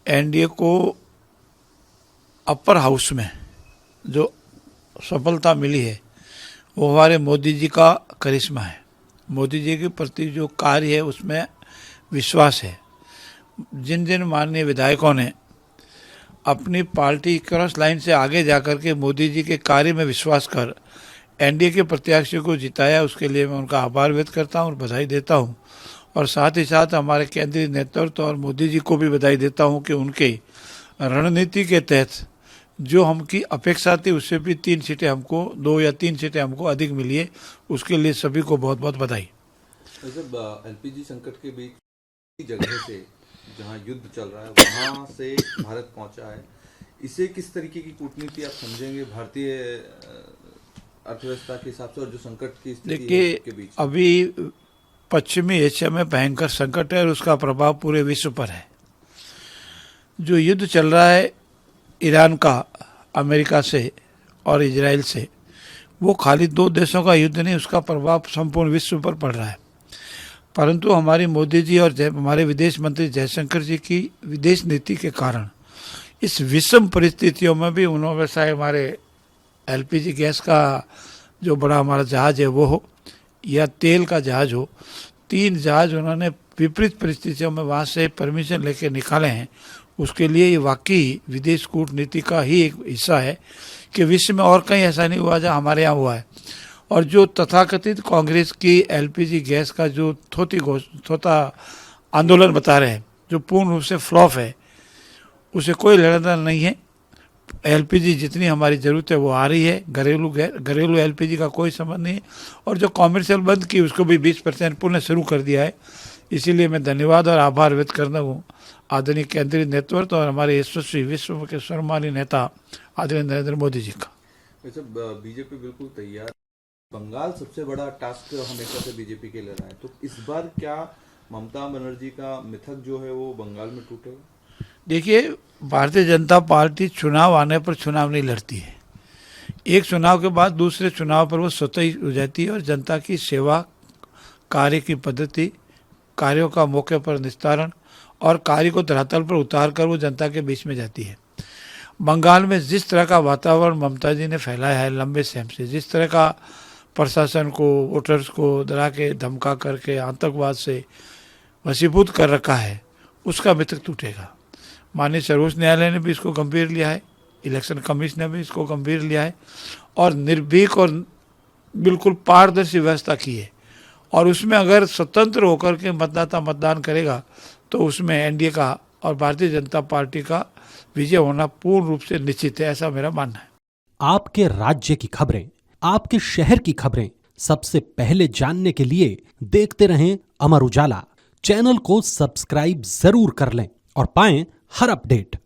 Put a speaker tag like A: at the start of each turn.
A: NDA को upper house में जो सफलता मिली है वो हमारे मोदी जी का करिश्मा है। मोदी जी के प्रति जो कार्य है उसमें विश्वास है। जिन जिन माननीय विधायकों ने अपनी पार्टी क्रॉस लाइन से आगे जाकर के मोदी जी के कार्य में विश्वास कर एनडीए के प्रत्याशी को जिताया, उसके लिए मैं उनका आभार व्यक्त करता हूं और बधाई देता हूं। और साथ ही साथ हमारे केंद्रीय नेतृत्व और मोदी जी को भी बधाई देता हूं कि उनके रणनीति के तहत जो हमकी अपेक्षा थी उससे भी 3 सीटें हमको 2 या 3 सीटें हमको अधिक मिली है, उसके लिए सभी को बहुत बहुत बधाई।
B: एलपीजी संकट के बीच जगह से जहां युद्ध चल रहा है वहां से भारत पहुंचा है, इसे किस तरीके की कूटनीति आप समझेंगे भारतीय अर्थव्यवस्था के हिसाब से और जो संकट की स्थिति है उसके बीच?
A: अभी पश्चिमी एशिया में भयंकर संकट है और उसका प्रभाव पूरे विश्व पर है। जो युद्ध चल रहा है ईरान का अमेरिका से और इजराइल से, वो खाली 2 देशों का युद्ध नहीं, उसका प्रभाव संपूर्ण विश्व पर पड़ रहा है। परंतु हमारी मोदी जी और हमारे विदेश मंत्री जयशंकर जी की विदेश नीति के कारण इस विषम परिस्थितियों में भी उन्होंने, चाहे हमारे एलपीजी गैस का जो बड़ा हमारा जहाज है वो हो या तेल का जहाज हो, 3 जहाज उन्होंने विपरीत परिस्थितियों में वहाँ से परमिशन लेके निकाले हैं। उसके लिए ये वाकई विदेश कूटनीति का ही एक हिस्सा है कि विश्व में और कहीं ऐसा नहीं हुआ जहाँ हमारे यहाँ हुआ है। और जो तथाकथित कांग्रेस की एलपीजी गैस का जो थोता आंदोलन बता रहे हैं, जो पूर्ण रूप से फ्लॉप है, उसे कोई लेना नहीं है। एलपीजी जितनी हमारी ज़रूरत है वो आ रही है, घरेलू एलपीजी का कोई संबंध नहीं है। और जो कॉमर्शियल बंद की उसको भी 20% पुनः शुरू कर दिया है। इसीलिए मैं धन्यवाद और आभार व्यक्त करता हूँ आदरणीय केंद्रीय नेतृत्व और हमारे यशस्वी विश्व के सर्वमान्य नेता आदरणीय नरेंद्र मोदी जी का।
B: वैसे बीजेपी बिल्कुल तैयार। बंगाल सबसे बड़ा टास्क हमेशा से बीजेपी के लिए रहा है, तो इस बार क्या ममता बनर्जी का मिथक जो है वो बंगाल में टूटेगा?
A: देखिए, भारतीय जनता पार्टी चुनाव आने पर चुनाव नहीं लड़ती है। एक चुनाव के बाद दूसरे चुनाव पर वो स्वतः ही हो जाती है और जनता की सेवा, कार्य की पद्धति, कार्यों का मौके पर निस्तारण और कार्य को धरातल पर उतार कर वो जनता के बीच में जाती है। बंगाल में जिस तरह का वातावरण ममता जी ने फैलाया है लंबे समय से, जिस तरह का प्रशासन को, वोटर्स को डरा के धमका करके आतंकवाद से वशीभूत कर रखा है, उसका मिथक टूटेगा। माननीय सर्वोच्च न्यायालय ने भी इसको गंभीर लिया है, इलेक्शन कमीशन ने भी इसको गंभीर लिया है और निर्भीक और बिल्कुल पारदर्शी व्यवस्था की है। और उसमें अगर स्वतंत्र होकर के मतदाता मतदान करेगा तो उसमें एनडीए का और भारतीय जनता पार्टी का विजय होना पूर्ण रूप से निश्चित है, ऐसा मेरा मानना है।
C: आपके राज्य की खबरें, आपके शहर की खबरें सबसे पहले जानने के लिए देखते रहें अमर उजाला। चैनल को सब्सक्राइब जरूर कर लें और पाएं हर अपडेट।